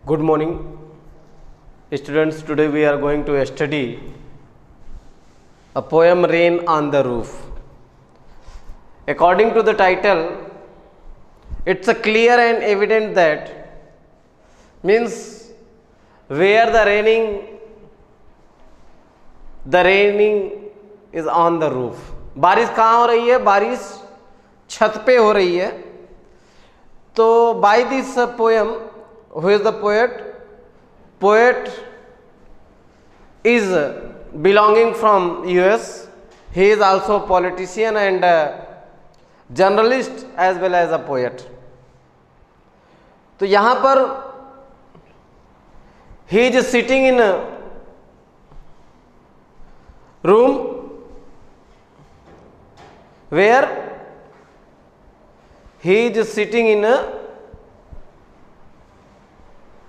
Good morning, students. Today we are going to study a poem Rain on the Roof. According to the title, it's a clear and evident that means where the raining is on the roof. बारिश कहाँ हो रही है? बारिश छत पे हो रही है. तो by this poem, who is the poet? Poet is belonging from US. He is also a politician and a journalist as well as a poet. तो यहाँ पर he is sitting in a room where he is sitting in a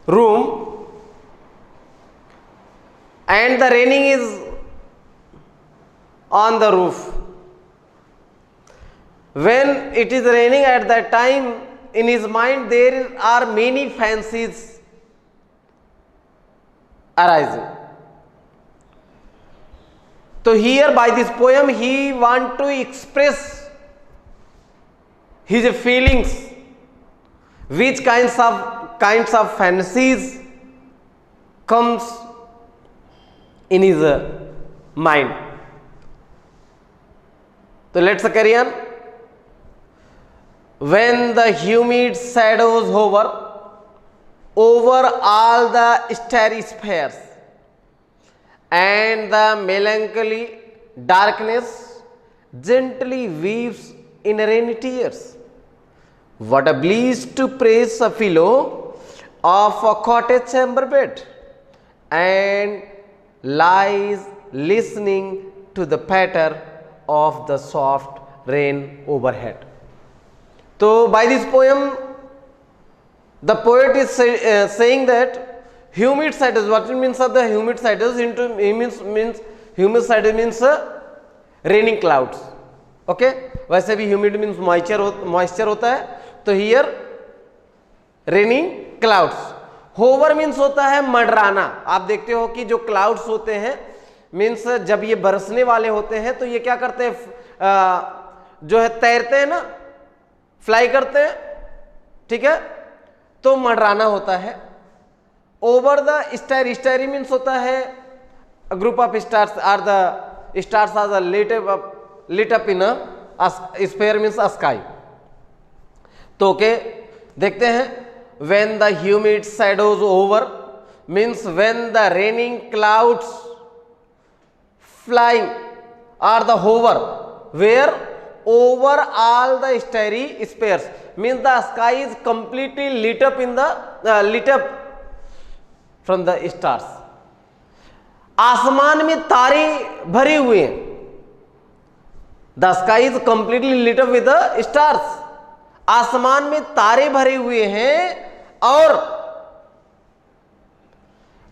room and the raining is on the roof. When it is raining at that time, in his mind there are many fancies arising. So here by this poem he want to express his feelings, which kinds of fantasies comes in his mind. So let's carry on. When the humid shadows hover over all the starry spheres and the melancholy darkness gently weaves in rainy tears, what a bliss to praise a pillow of a cottage chamber bed and lies listening to the patter of the soft rain overhead. So by this poem the poet is saying that humid shadows, what it means of the humid shadows, means humid shadow means raining clouds. Okay वैसे भी humid means moisture होता है. तो here raining clouds. Hover means होता है मंडराना. आप देखते हो कि जो क्लाउड्स होते हैं मीन्स जब ये बरसने वाले होते हैं तो ये क्या करते हैं, जो है तैरते हैं ना, फ्लाई करते हैं. ठीक है, तो मंडराना होता है. Over the star, starry means होता है group of stars are the stars are the lit up in a sphere means a sky. तो ओके देखते हैं. when the humid shadows over means when the raining clouds flying or the hover where over all the starry spheres means the sky is completely lit up in the lit up from the stars. आसमान में तारे भरे हुए हैं. The sky is completely lit up with the stars. आसमान में तारे भरे हुए हैं और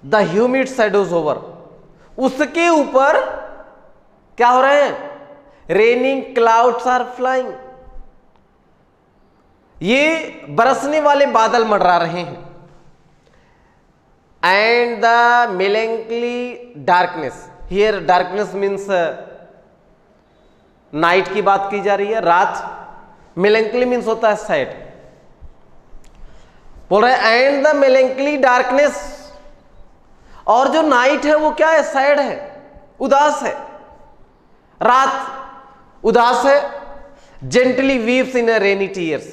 the humid shadows over, उसके ऊपर क्या हो रहे हैं? Raining clouds are flying. ये बरसने वाले बादल मंडरा रहे हैं. And the melancholy darkness, here darkness means night की बात की जा रही है, रात. मेलेंकली मीन्स होता है सैड. बोल रहे हैं एंड द मेलेंकली डार्कनेस, और जो नाइट है वो क्या है? सैड है, उदास है. रात उदास है. जेंटली वीव्स इन रेनी टीयर्स,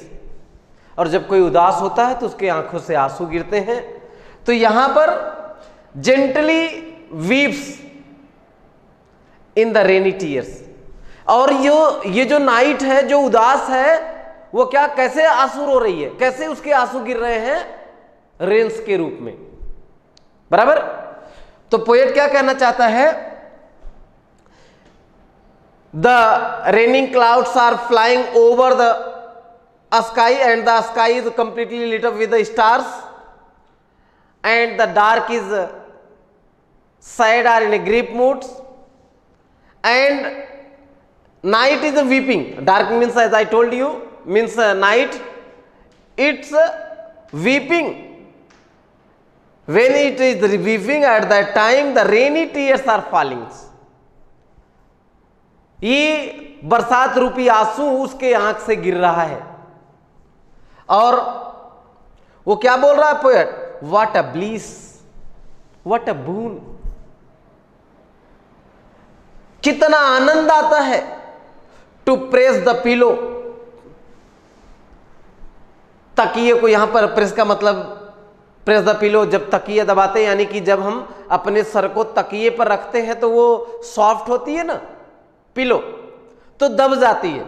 और जब कोई उदास होता है तो उसके आंखों से आंसू गिरते हैं. तो यहां पर gently weaves in the rainy tears, और ये जो नाइट है जो उदास है वो क्या, कैसे आंसू रो रही है, कैसे उसके आंसू गिर रहे हैं? रेन्स के रूप में. बराबर. तो पोएट क्या कहना चाहता है? The raining clouds are flying over the sky and the sky is completely lit up with the stars and the dark is sad are in a grip moods and night is a weeping. Dark means, as I told you, means night. It's weeping when it is reviving at that time the rainy tears are falling. ये बरसात रूपी आंसू उसके आंख से गिर रहा है। और वो क्या बोल रहा है poet? What a bliss, what a boon, कितना आनंद आता है टू प्रेस द पिलो। तकिए को यहां पर प्रेस का मतलब प्रेस द पिलो, जब तकिए दबाते हैं यानी कि जब हम अपने सर को तकिए पर रखते हैं तो वो सॉफ्ट होती है ना पिलो, तो दब जाती है।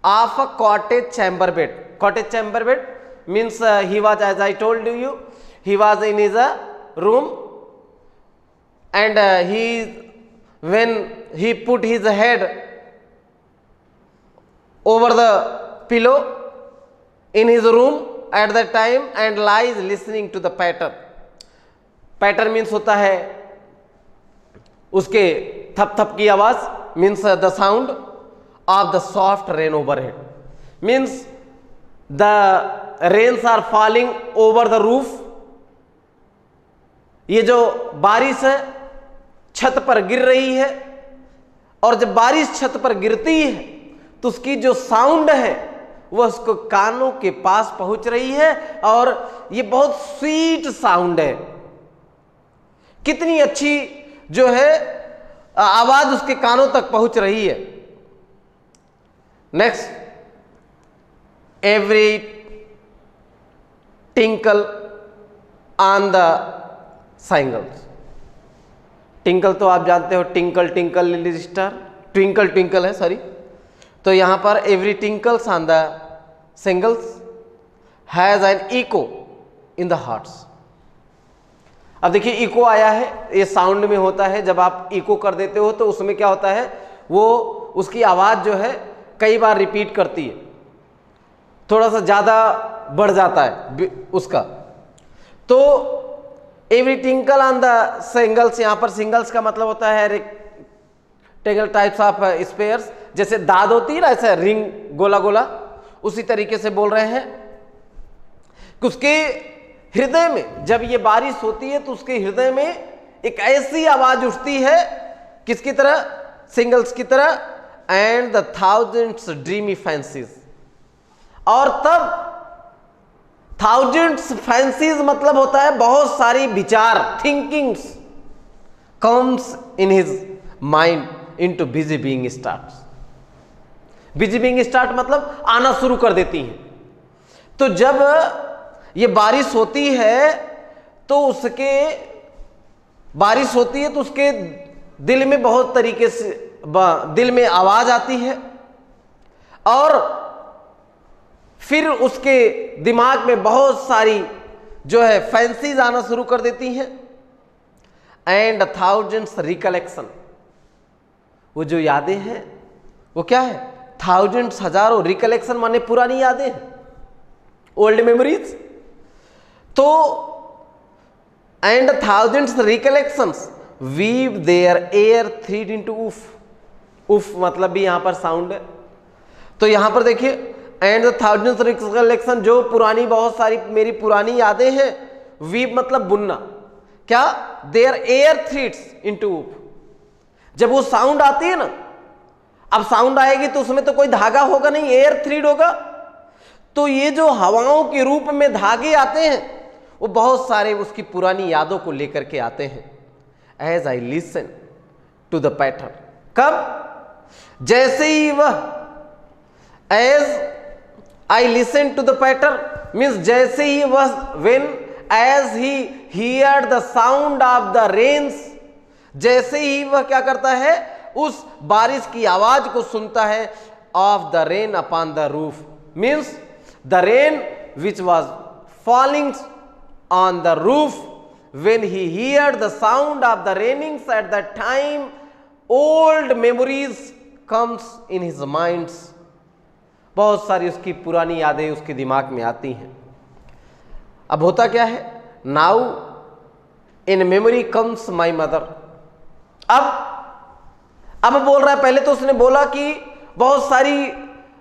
Of a cottage chamber bed, cottage chamber bed means he was, as I told you, he was in his room and he when he put his head over the pillow in his room at that time and lies listening to the patter. patter means होता है उसके थप थप की आवाज, means the sound of the soft rain overhead, means the rains are falling over the roof. ये जो बारिश है छत पर गिर रही है, और जब बारिश छत पर गिरती है तो उसकी जो साउंड है वह उसको कानों के पास पहुंच रही है, और ये बहुत स्वीट साउंड है। कितनी अच्छी जो है आवाज उसके कानों तक पहुंच रही है। Next, every tinkle on the shingles. Tinkle तो आप जानते हो, tinkle tinkle little star, twinkle twinkle है सॉरी। तो यहां पर every tinkles on the shingles has an echo in the hearts. अब देखिए इको आया है, ये साउंड में होता है, जब आप इको कर देते हो तो उसमें क्या होता है, वो उसकी आवाज जो है कई बार रिपीट करती है, थोड़ा सा ज्यादा बढ़ जाता है उसका। तो every tinkle on the singles, यहां पर सिंगल्स का मतलब होता है रेक्टेंगल टाइप्स ऑफ स्पेयर्स, जैसे दाद होती है ना ऐसे रिंग गोला गोला, उसी तरीके से बोल रहे हैं कि उसके हृदय में जब ये बारिश होती है तो उसके हृदय में एक ऐसी आवाज उठती है, किसकी तरह? सिंगल्स की तरह। And the thousands dreamy fancies, और तब थाउजेंड्स फैंसीज मतलब होता है बहुत सारी विचार, thinkings comes in his mind into busy being starts. Busy being start मतलब आना शुरू कर देती हैं। तो जब ये बारिश होती है तो उसके बारिश होती है तो उसके दिल में बहुत तरीके से दिल में आवाज आती है, और फिर उसके दिमाग में बहुत सारी जो है फैंसीज आना शुरू कर देती हैं। एंड थाउजेंड्स रिकलेक्शन, वो जो यादें हैं वो क्या है? थाउजेंड्स, हजारों, रिकलेक्शन माने पुरानी यादें, ओल्ड मेमोरीज। तो and thousands recollections weave their air threads into woof. Woof मतलब भी यहां पर साउंड है। तो यहां पर देखिए एंड द थाउजेंड्स रिकलेक्शन, जो पुरानी बहुत सारी मेरी पुरानी यादें हैं, वीव मतलब बुनना, क्या? देयर एयर थ्रीड्स इनटू उफ। जब वो साउंड आती है ना, अब साउंड आएगी तो उसमें तो कोई धागा होगा नहीं, एयर थ्रीड होगा। तो ये जो हवाओं के रूप में धागे आते हैं वो बहुत सारे उसकी पुरानी यादों को लेकर के आते हैं। As I listen to the pattern, कब? जैसे ही वह, as I listen to the pattern means जैसे ही वह, when as he hear the sound of the rains, जैसे ही वह क्या करता है, उस बारिश की आवाज को सुनता है। Of the rain upon the roof means the rain which was falling on the roof. when he heard the sound of the rainings at that time, old memories comes in his minds। बहुत सारी उसकी पुरानी यादें उसके दिमाग में आती हैं। अब होता क्या है? Now in memory comes my mother. अब बोल रहा है, पहले तो उसने बोला कि बहुत सारी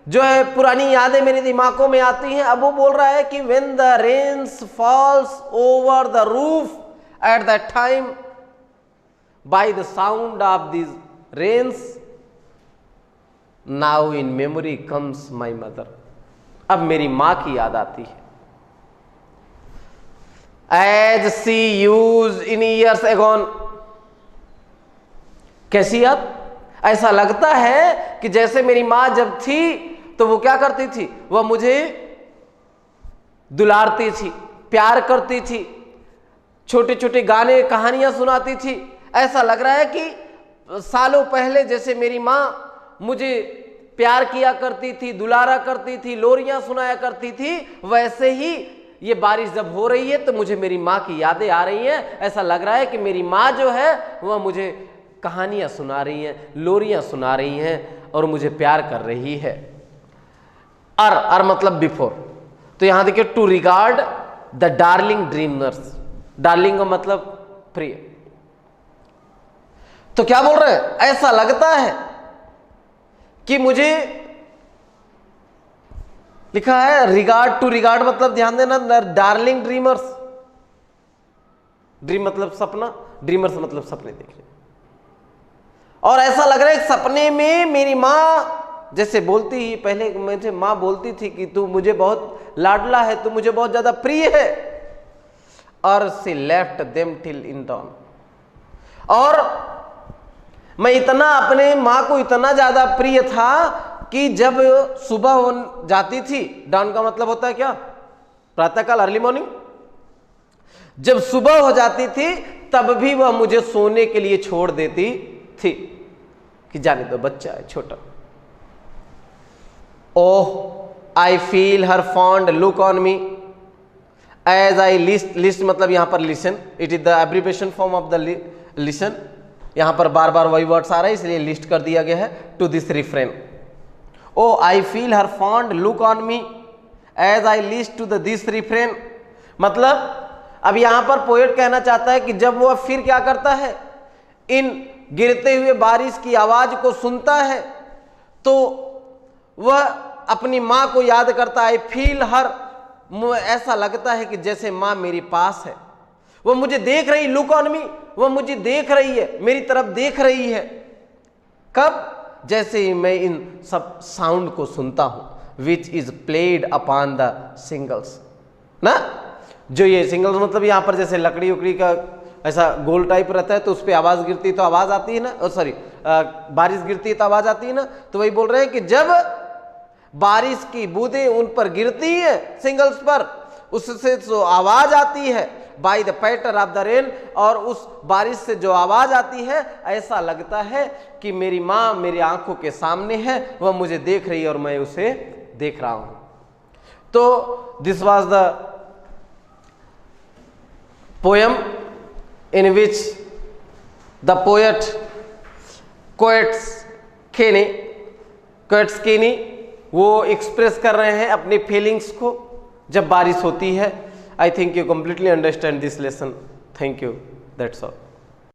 जो है पुरानी यादें मेरे दिमागों में आती हैं। अब वो बोल रहा है कि when the rains falls over the roof at that time by the sound of these rains, now in memory comes my mother. अब मेरी माँ की याद आती है। As she used in years agone, कैसी याद? ऐसा लगता है कि जैसे मेरी माँ जब थी तो वो क्या करती थी, वह मुझे दुलारती थी, प्यार करती थी, छोटे छोटे गाने कहानियां सुनाती थी। ऐसा लग रहा है कि सालों पहले जैसे मेरी माँ मुझे प्यार किया करती थी, दुलारा करती थी, लोरियां सुनाया करती थी, वैसे ही ये बारिश जब हो रही है तो मुझे मेरी माँ की यादें आ रही हैं। ऐसा लग रहा है कि मेरी माँ जो है वह मुझे कहानियां सुना रही हैं, लोरियां सुना रही हैं और मुझे प्यार कर रही है। अर मतलब बिफोर। तो यहां देखिए, to regard the darling dreamers, darling का मतलब प्रिय। तो क्या बोल रहे हैं, ऐसा लगता है कि मुझे लिखा है रिगार्ड, टू रिगार्ड मतलब ध्यान देना, डार्लिंग ड्रीमर्स, ड्रीम मतलब सपना, ड्रीमर्स मतलब सपने देखने। और ऐसा लग रहा है सपने में मेरी माँ जैसे बोलती ही, पहले मुझे माँ बोलती थी कि तू मुझे बहुत लाडला है, तू मुझे बहुत ज्यादा प्रिय है। और she left them till in dawn, और मैं इतना अपने माँ को इतना ज्यादा प्रिय था कि जब सुबह हो जाती थी, डॉन का मतलब होता है क्या, प्रातःकाल, अर्ली मॉर्निंग, जब सुबह हो जाती थी तब भी वह मुझे सोने के लिए छोड़ देती थी कि जाने दो, बच्चा है छोटा। Oh I feel her fond look on me as I list, list मतलब यहां पर listen, it is the abbreviation form of the listen. यहां पर बार बार वही वर्ड्स आ रहा है इसलिए लिस्ट कर दिया गया है to this refrain. Oh I feel her fond look on me as I list to the this refrain, मतलब अब यहां पर पोएट कहना चाहता है कि जब वह फिर क्या करता है, इन गिरते हुए बारिश की आवाज को सुनता है तो वह अपनी माँ को याद करता है। आई फील हर, ऐसा लगता है कि जैसे माँ मेरे पास है, वह मुझे देख रही, लुक ऑन मी, वह मुझे देख रही है, मेरी तरफ देख रही है। कब? जैसे ही मैं इन सब साउंड को सुनता हूं, which is played upon the singles ना, जो ये सिंगल्स मतलब यहां पर जैसे लकड़ी उकड़ी का ऐसा गोल टाइप रहता है तो उस पर आवाज गिरती तो आवाज आती है ना, सॉरी बारिश गिरती है तो आवाज आती है ना। तो वही बोल रहे हैं कि जब बारिश की बूंदें उन पर गिरती है सिंगल्स पर, उससे जो आवाज आती है, by the patter of the rain, और उस बारिश से जो आवाज आती है ऐसा लगता है कि मेरी माँ मेरी आंखों के सामने है, वह मुझे देख रही है और मैं उसे देख रहा हूं। तो this was the poem in which the poet Koetskine वो एक्सप्रेस कर रहे हैं अपनी फीलिंग्स को जब बारिश होती है। I think you completely understand this lesson. Thank you, that's all.